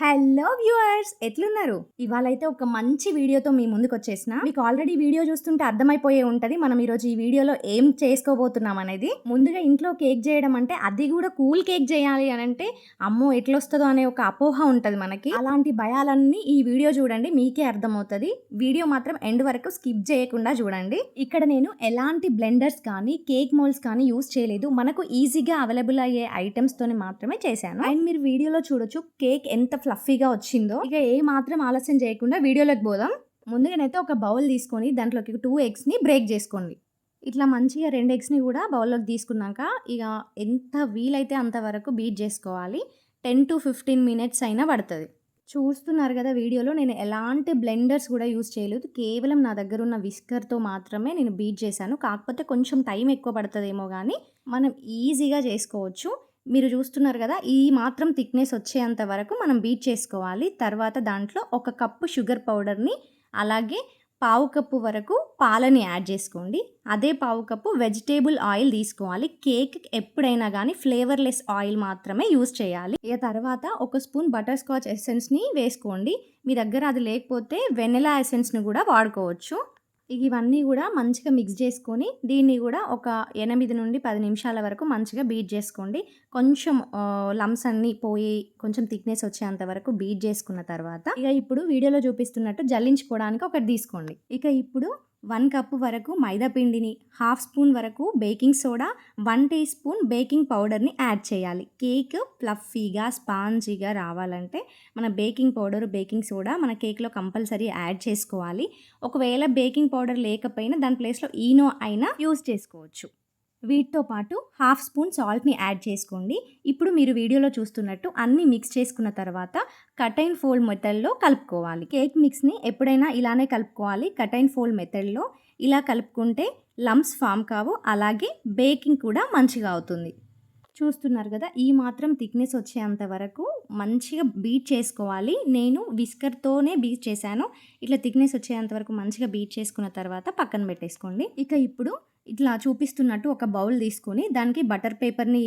Hello viewers, ఎట్లున్నారు? ఇవాళైతే ఒక మంచి వీడియోతో మీ ముందుకొచ్చేసిన. మీకు ఆల్రెడీ వీడియో చూస్తుంటే అర్థమైపోయే ఉంటది మనం ఈరోజు ఈ వీడియోలో ఏం చేసుకోబోతున్నాం అనేది. ముందుగా ఇంట్లో కేక్ చేయడం అంటే, అది కూడా కూల్ కేక్ చేయాలి అని అంటే అమ్మో ఎట్లొస్తుందో అనే ఒక అపోహ ఉంటది మనకి. అలాంటి భయాలన్నీ ఈ వీడియో చూడండి మీకే అర్థమవుతుంది. వీడియో మాత్రం ఎండ్ వరకు స్కిప్ చేయకుండా చూడండి. ఇక్కడ నేను ఎలాంటి బ్లెండర్స్ కానీ కేక్ మోల్డ్స్ కానీ యూస్ చేయలేదు. మనకు ఈజీగా అవైలబుల్ అయ్యే ఐటమ్స్ తోని మాత్రమే చేశాను. అండ్ మీరు వీడియోలో చూడొచ్చు కేక్ ఎంత ఫ్లఫీగా వచ్చిందో. ఇక ఏ మాత్రం ఆలస్యం చేయకుండా వీడియోలోకి పోదాం. ముందుగానైతే ఒక బౌల్ తీసుకొని దాంట్లోకి 2 ఎగ్స్ని బ్రేక్ చేసుకోండి. ఇట్లా మంచిగా 2 ఎగ్స్ని కూడా బౌల్లోకి తీసుకున్నాక ఇక ఎంత వీలైతే అంతవరకు బీట్ చేసుకోవాలి. 10 to 15 minutes అయినా పడుతుంది. చూస్తున్నారు కదా వీడియోలో నేను ఎలాంటి బ్లెండర్స్ కూడా యూస్ చేయలేదు. కేవలం నా దగ్గర ఉన్న విస్కర్తో మాత్రమే నేను బీట్ చేశాను. కాకపోతే కొంచెం టైం ఎక్కువ పడుతుందేమో కానీ మనం ఈజీగా చేసుకోవచ్చు. మీరు చూస్తున్నారు కదా, ఈ మాత్రం థిక్నెస్ వచ్చేంత వరకు మనం బీట్ చేసుకోవాలి. తర్వాత దాంట్లో 1 కప్పు షుగర్ పౌడర్ని, అలాగే 1/2 కప్పు వరకు పాలని యాడ్ చేసుకోండి. అదే 1/2 కప్పు వెజిటేబుల్ ఆయిల్ తీసుకోవాలి. కేక్ ఎప్పుడైనా కానీ ఫ్లేవర్లెస్ ఆయిల్ మాత్రమే యూస్ చేయాలి. ఇక తర్వాత 1 స్పూన్ బటర్ స్కాచ్ ఎసెన్స్ని వేసుకోండి. మీ దగ్గర అది లేకపోతే వెనిలా ఎసెన్స్ని కూడా వాడుకోవచ్చు. ఇవన్నీ కూడా మంచిగా మిక్స్ చేసుకొని దీన్ని కూడా ఒక 8 నుండి 10 నిమిషాల వరకు మంచిగా బీట్ చేసుకోండి. కొంచెం లమ్స్ అన్నీ పోయి కొంచెం థిక్నెస్ వచ్చేంత వరకు బీట్ చేసుకున్న తర్వాత ఇక ఇప్పుడు వీడియోలో చూపిస్తున్నట్టు జల్లించుకోవడానికి ఒకటి తీసుకోండి. ఇక ఇప్పుడు 1 కప్పు వరకు మైదా పిండిని, 1/2 స్పూన్ వరకు baking soda, 1 teaspoon baking పౌడర్ని యాడ్ చేయాలి. కేక్ ఫ్లఫీగా స్పాంజీగా రావాలంటే మన బేకింగ్ పౌడర్, బేకింగ్ సోడా మన కేక్లో కంపల్సరీ యాడ్ చేసుకోవాలి. ఒకవేళ బేకింగ్ పౌడర్ లేకపోయినా దాని ప్లేస్లో ఈనో అయినా యూజ్ చేసుకోవచ్చు. వీటితో పాటు 1/2 స్పూన్ సాల్ట్ని యాడ్ చేసుకోండి. ఇప్పుడు మీరు వీడియోలో చూస్తున్నట్టు అన్నీ మిక్స్ చేసుకున్న తర్వాత కట్ అండ్ ఫోల్డ్ మెథడ్లో కలుపుకోవాలి. కేక్ మిక్స్ని ఎప్పుడైనా ఇలానే కలుపుకోవాలి. కట్ అండ్ ఫోల్డ్ మెథడ్లో ఇలా కలుపుకుంటే లమ్స్ ఫామ్ కావు, అలాగే బేకింగ్ కూడా మంచిగా అవుతుంది. చూస్తున్నారు కదా, ఈ మాత్రం థిక్నెస్ వచ్చేంత వరకు మంచిగా బీట్ చేసుకోవాలి. నేను విస్కర్తోనే బీట్ చేశాను. ఇట్లా థిక్నెస్ వచ్చేంత వరకు మంచిగా బీట్ చేసుకున్న తర్వాత పక్కన పెట్టేసుకోండి. ఇక ఇప్పుడు ఇట్లా చూపిస్తున్నట్టు ఒక బౌల్ తీసుకొని దానికి బటర్ పేపర్ని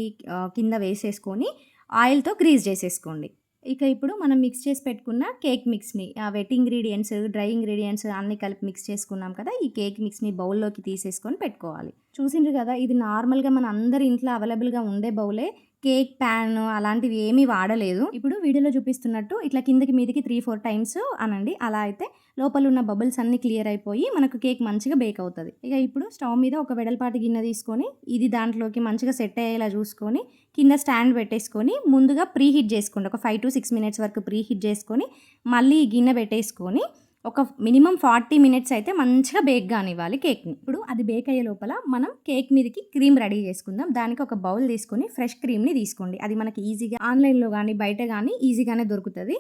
కింద వేసేసుకొని ఆయిల్తో గ్రీజ్ చేసేసుకోండి. ఇక ఇప్పుడు మనం మిక్స్ చేసి పెట్టుకున్న కేక్ మిక్స్ని, వెట్ ఇంగ్రీడియంట్స్, డ్రై ఇంగ్రీడియంట్స్ అన్నీ కలిపి మిక్స్ చేసుకున్నాం కదా, ఈ కేక్ మిక్స్ని బౌల్లోకి తీసేసుకొని పెట్టుకోవాలి. చూసిండ్రు కదా, ఇది నార్మల్గా మన అందరి ఇంట్లో అవైలబుల్గా ఉండే బౌలే. కేక్ ప్యాన్ అలాంటివి ఏమీ వాడలేదు. ఇప్పుడు వీడియోలో చూపిస్తున్నట్టు ఇట్లా కిందకి మీదకి 3-4 టైమ్స్ అనండి. అలా అయితే లోపల ఉన్న బబుల్స్ అన్నీ క్లియర్ అయిపోయి మనకు కేక్ మంచిగా బేక్ అవుతుంది. ఇక ఇప్పుడు స్టవ్ మీద ఒక వెడల్పాటి గిన్నె తీసుకొని ఇది దాంట్లోకి మంచిగా సెట్ అయ్యేలా చూసుకొని కింద స్టాండ్ పెట్టేసుకొని ముందుగా ప్రీ హీట్ చేసుకోండి. ఒక 5 to 6 minutes వరకు ప్రీ హీట్ చేసుకొని మళ్ళీ ఈ గిన్నె పెట్టేసుకొని ఒక మినిమం 40 minutes అయితే మంచిగా బేక్ కానివ్వాలి కేక్ని. ఇప్పుడు అది బేక్ అయ్యే లోపల మనం కేక్ మీదకి క్రీమ్ రెడీ చేసుకుందాం. దానికి ఒక బౌల్ తీసుకొని ఫ్రెష్ క్రీమ్ని తీసుకోండి. అది మనకి ఈజీగా ఆన్లైన్లో కానీ బయట కానీ ఈజీగానే దొరుకుతుంది.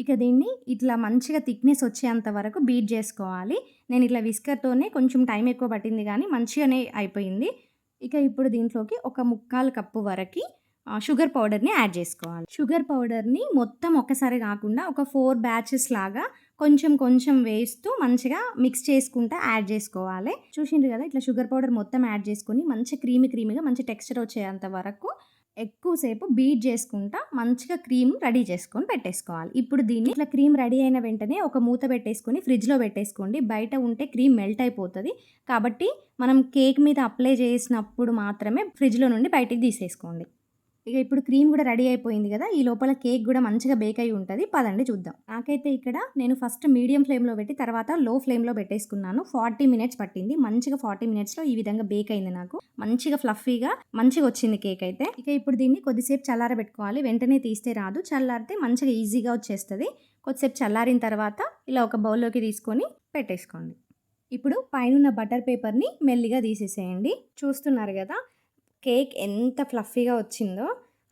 ఇక దీన్ని ఇట్లా మంచిగా థిక్నెస్ వచ్చేంత వరకు బీట్ చేసుకోవాలి. నేను ఇట్లా విస్కర్తోనే కొంచెం టైం ఎక్కువ పట్టింది కానీ మంచిగానే అయిపోయింది. ఇక ఇప్పుడు దీంట్లోకి ఒక 1/4 కప్పు వరకు షుగర్ పౌడర్ని యాడ్ చేసుకోవాలి. షుగర్ పౌడర్ని మొత్తం ఒక్కసారి కాకుండా ఒక 4 బ్యాచెస్ లాగా కొంచెం కొంచెం వేస్తూ మంచిగా మిక్స్ చేసుకుంటా యాడ్ చేసుకోవాలి. చూసిండ్రు కదా, ఇట్లా షుగర్ పౌడర్ మొత్తం యాడ్ చేసుకొని మంచి క్రీమీగా మంచి టెక్స్చర్ వచ్చేంత వరకు ఎక్కువసేపు బీట్ చేసుకుంటా మంచిగా క్రీమ్ రెడీ చేసుకొని పెట్టేసుకోవాలి. ఇప్పుడు దీన్ని ఇట్లా క్రీమ్ రెడీ అయిన వెంటనే ఒక మూత పెట్టేసుకొని ఫ్రిడ్జ్లో పెట్టేసుకోండి. బయట ఉంటే క్రీమ్ మెల్ట్ అయిపోతుంది కాబట్టి మనం కేక్ మీద అప్లై చేసినప్పుడు మాత్రమే ఫ్రిడ్జ్లో నుండి బయటికి తీసేసుకోండి. ఇక ఇప్పుడు క్రీమ్ కూడా రెడీ అయిపోయింది కదా, ఈ లోపల కేక్ కూడా మంచిగా బేక్ అయి ఉంటుంది. పదండి చూద్దాం. నాకైతే ఇక్కడ నేను ఫస్ట్ మీడియం ఫ్లేమ్లో పెట్టి తర్వాత లో ఫ్లేమ్లో పెట్టేసుకున్నాను. 40 minutes పట్టింది. మంచిగా 40 minutesలో ఈ విధంగా బేక్ అయింది. నాకు మంచిగా ఫ్లఫీగా మంచిగా వచ్చింది కేక్ అయితే. ఇక ఇప్పుడు దీన్ని కొద్దిసేపు చల్లారబెట్టుకోవాలి. వెంటనే తీస్తే రాదు, చల్లారితే మంచిగా ఈజీగా వచ్చేస్తుంది. కొద్దిసేపు చల్లారిన తర్వాత ఇలా ఒక బౌల్లోకి తీసుకొని పెట్టేసుకోండి. ఇప్పుడు పైన బటర్ పేపర్ని మెల్లిగా తీసేసేయండి. చూస్తున్నారు కదా కేక్ ఎంత ఫ్లఫీగా వచ్చిందో.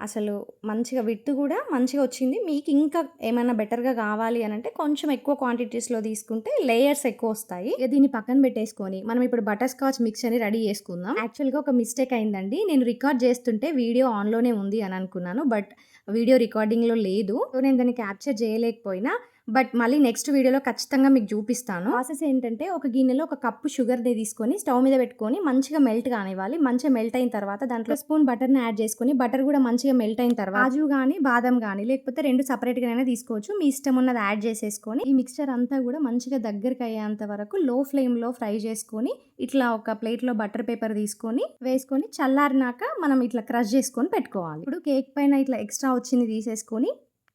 అసలు మంచిగా విడ్త్ కూడా మంచిగా వచ్చింది. మీకు ఇంకా ఏమైనా బెటర్గా కావాలి అని అంటే కొంచెం ఎక్కువ క్వాంటిటీస్లో తీసుకుంటే లేయర్స్ ఎక్కువ వస్తాయి. ఇక దీన్ని పక్కన పెట్టేసుకొని మనం ఇప్పుడు బటర్ స్కాచ్ మిక్స్ అని రెడీ చేసుకుందాం. యాక్చువల్గా ఒక మిస్టేక్ అయిందండి. నేను రికార్డ్ చేస్తుంటే వీడియో ఆన్లోనే ఉంది అని అనుకున్నాను, బట్ వీడియో రికార్డింగ్లో లేదు. సో నేను దాన్ని క్యాప్చర్ చేయలేకపోయినా. బట్ మళ్ళీ నెక్స్ట్ వీడియోలో ఖచ్చితంగా మీకు చూపిస్తాను. ప్రాసెస్ ఏంటంటే ఒక గిన్నెలో ఒక కప్పు షుగర్‌ని తీసుకొని స్టవ్ మీద పెట్టుకొని మంచిగా మెల్ట్ కానివ్వాలి. మంచిగా మెల్ట్ అయిన తర్వాత దాంట్లో స్పూన్ బటర్‌ని యాడ్ చేసుకొని బటర్ కూడా మంచిగా మెల్ట్ అయిన తర్వాత కాజు గాని, బాదం గాని లేకపోతే 2 సెపరేట్‌గానైనా తీసుకోవచ్చు. మీ ఇష్టం ఉన్నది యాడ్ చేసేసుకొని ఈ మిక్స్చర్ అంతా కూడా మంచిగా దగ్గరికి అయ్యేంత వరకు లో ఫ్లేమ్‌లో ఫ్రై చేసుకొని ఇట్లా ఒక ప్లేట్‌లో బటర్ పేపర్ తీసుకొని వేసుకొని చల్లారినాక మనం ఇట్లా క్రష్ చేసుకొని పెట్టుకోవాలి. ఇప్పుడు కేక్ పైన ఇట్లా ఎక్స్ట్రా వచ్చింది తీసేసుకొని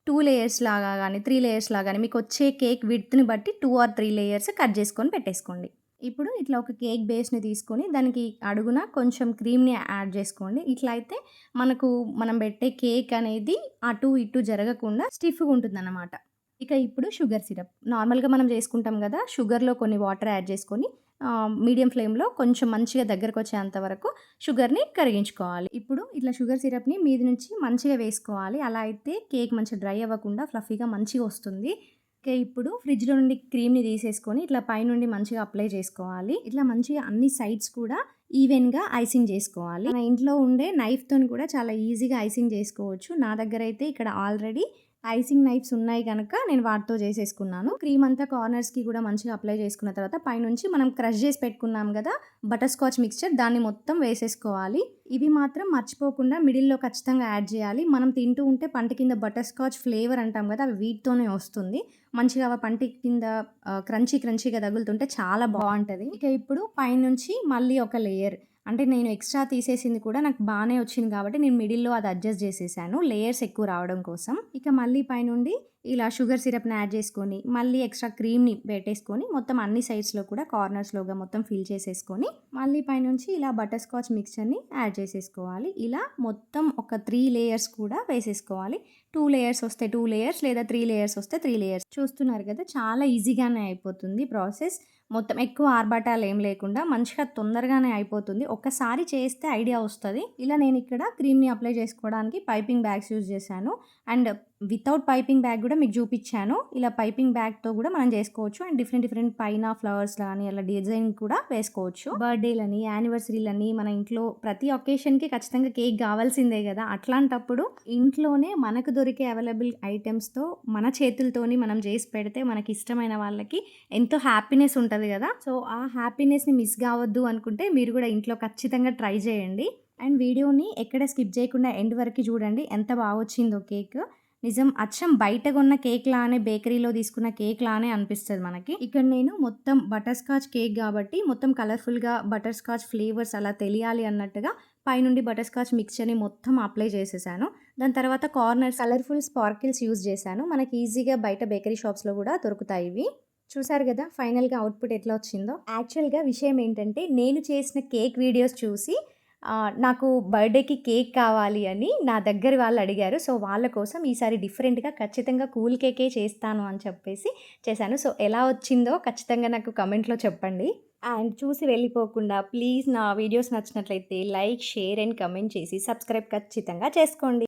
2 లేయర్స్ లాగా గానీ, 3 లేయర్స్ లాగా గానీ మీకొచ్చే కేక్ విడ్త్‌ని బట్టి 2 ఆర్ 3 లేయర్స్ కట్ చేసుకొని పెట్టేసుకోండి. ఇప్పుడు ఇట్లా ఒక కేక్ బేస్‌ని తీసుకొని దానికి అడుగున కొంచెం క్రీమ్‌ని యాడ్ చేసుకోండి. ఇట్లా అయితే మనం పెట్టే కేక్ అనేది అటు ఇటు జరగకుండా స్టిఫ్‌గా ఉంటుందన్నమాట. ఇక ఇప్పుడు షుగర్ సిరప్. నార్మల్‌గా మనం చేసుకుంటాం గదా! షుగర్‌లో కొన్ని వాటర్ యాడ్ చేసుకొని మీడియం ఫ్లేమ్‌లో కొంచెం మంచిగా దగ్గరకొచ్చేంత వరకు షుగర్‌ని కరిగించుకోవాలి. ఇప్పుడు ఇట్లా షుగర్ సిరప్‌ని మీది నుంచి మంచిగా వేసుకోవాలి. అలా అయితే కేక్ మంచిగా డ్రై అవ్వకుండా ఫ్లఫీగా మంచిగా వస్తుంది. ఓకే. ఇప్పుడు ఫ్రిడ్జ్‌లో నుండి క్రీమ్‌ని తీసేసుకొని ఇట్లా పైనుండి మంచిగా అప్లై చేసుకోవాలి. ఇట్లా మంచిగా అన్ని సైడ్స్ కూడా ఈవెన్‌గా ఐసింగ్ చేసుకోవాలి. మన ఇంట్లో ఉండే నైఫ్‌తోని కూడా చాలా ఈజీగా ఐసింగ్ చేసుకోవచ్చు. నా దగ్గరైతే ఇక్కడ ఆల్రెడీ ఐసింగ్ నైఫ్స్ ఉన్నాయి గనక నేను వాటితో చేసేసుకున్నాను. క్రీమ్ అంతా కార్నర్స్‌కి కూడా మంచిగా అప్లై చేసుకున్న తర్వాత పైనుంచి మనం క్రష్ చేసి పెట్టుకున్నాం గదా! బటర్ స్కాచ్ మిక్స్చర్ దాన్ని మొత్తం వేసేసుకోవాలి. ఇవి మాత్రం మర్చిపోకుండా మిడిల్‌లో ఖచ్చితంగా యాడ్ చేయాలి. మనం తింటూ ఉంటే పంట కింద బటర్ స్కాచ్ ఫ్లేవర్ అంటాం గదా! అవి వీటితోనే వస్తుంది. మంచిగా పంటి కింద క్రంచీగా తగులుతుంటే చాలా బావుంటది. ఇక ఇప్పుడు పైనుంచి మళ్ళీ ఒక లేయర్ అంటే నేను ఎక్స్ట్రా తీసేసింది కూడా నాకు బానే వచ్చింది కాబట్టి నేను మిడిల్‌లో అది అడ్జస్ట్ చేసేసాను. లేయర్స్ ఎక్కువ రావడం కోసం. ఇక మళ్ళీ పైనుండి ఇలా షుగర్ సిరప్‌ని యాడ్ చేసుకొని, మళ్ళీ ఎక్స్ట్రా క్రీమ్‌ని పెట్టేసుకొని, మొత్తం అన్ని సైడ్స్‌లో కూడా కార్నర్స్‌లోగా మొత్తం ఫిల్ చేసేసుకొని, మళ్ళీ పైనుంచి ఇలా బటర్ స్కాచ్ మిక్స్చర్‌ని యాడ్ చేసేసుకోవాలి. ఇలా మొత్తం ఒక 3 లేయర్స్ కూడా వేసేసుకోవాలి. 2 లేయర్స్ వస్తే 2 లేయర్స్ లేదా 3 లేయర్స్ వస్తే 3 లేయర్స్. చూస్తున్నారు కదా! చాలా ఈజీగానే అయిపోతుంది ప్రాసెస్. మొత్తం ఎక్కువ ఆర్భాటాలు ఏం లేకుండా మంచిగా తొందరగానే అయిపోతుంది. ఒక్కసారి చేస్తే ఐడియా వస్తది. ఇలా నేనిక్కడ క్రీమ్‌ని అప్లై చేసుకోవడానికి పైపింగ్ బ్యాగ్స్ యూజ్ చేశాను. అండ్ వితౌట్ పైపింగ్ బ్యాగ్ కూడా మీకు చూపిచ్చాను. ఇలా పైపింగ్ బ్యాగ్‌తో కూడా మనం చేసుకోవచ్చు. అండ్ డిఫరెంట్ పైన ఫ్లవర్స్ గానీ అలా డిజైన్ కూడా వేసుకోవచ్చు. బర్త్‌డేలని, యానివర్సరీలని మన ఇంట్లో ప్రతి ఒకేషన్‌కి ఖచ్చితంగా కేక్ కావాల్సిందే కదా! అట్లాంటప్పుడు ఇంట్లోనే మనకు దొరికే అవైలబుల్ ఐటెమ్స్‌తో మన చేతులతోని మనం చేసి పెడితే మనకిష్టమైన వాళ్ళకి ఎంతో హ్యాపీనెస్ ఉంటది కదా! సో, ఆ హ్యాపీనెస్‌ని మిస్ కావద్దు అనుకుంటే మీరు కూడా ఇంట్లో ఖచ్చితంగా ట్రై చేయండి. అండ్ వీడియోని ఎక్కడ స్కిప్ చేయకుండా ఎండ్ వరకు చూడండి. ఎంత బాగొచ్చిందో కేక్. నిజం అచ్చం బయట కొన్న కేక్ లానే బేకరీలో తీసుకున్న కేక్ లానే అనిపిస్తది మనకి. ఇక్కడ నేను మొత్తం బటర్ స్కాచ్ కేక్ కాబట్టి మొత్తం కలర్‌ఫుల్‌గా బటర్ స్కాచ్ ఫ్లేవర్స్ అలా తెలియాలి అన్నట్టుగా పైనుండి బటర్ స్కాచ్ మిక్స్చర్‌ని మొత్తం అప్లై చేసేసాను. దాని తర్వాత కార్నర్స్ కలర్‌ఫుల్ స్పార్కిల్స్ యూజ్ చేశాను. మనకి ఈజీగా బయట బేకరీ షాప్స్‌లో కూడా దొరుకుతాయి ఇవి. చూసారు గదా! ఫైనల్‌గా అవుట్‌పుట్ ఎట్లా వచ్చిందో. యాక్చువల్‌గా విషయం ఏంటంటే నేను చేసిన కేక్ వీడియోస్ చూసి నాకు బర్త్‌డేకి కేక్ కావాలి అని నా దగ్గర వాళ్ళు అడిగారు. సో, వాళ్ళ కోసం ఈసారి డిఫరెంట్‌గా ఖచ్చితంగా కూల్ కేకే చేస్తాను అని చెప్పేసి చేశాను. సో, ఎలా వచ్చిందో ఖచ్చితంగా నాకు కామెంట్‌లో చెప్పండి. అండ్ చూసి వెళ్ళిపోకుండా ప్లీజ్ నా వీడియోస్ నచ్చినట్లయితే లైక్, షేర్ అండ్ కామెంట్ చేసి సబ్స్క్రైబ్ ఖచ్చితంగా చేసుకోండి.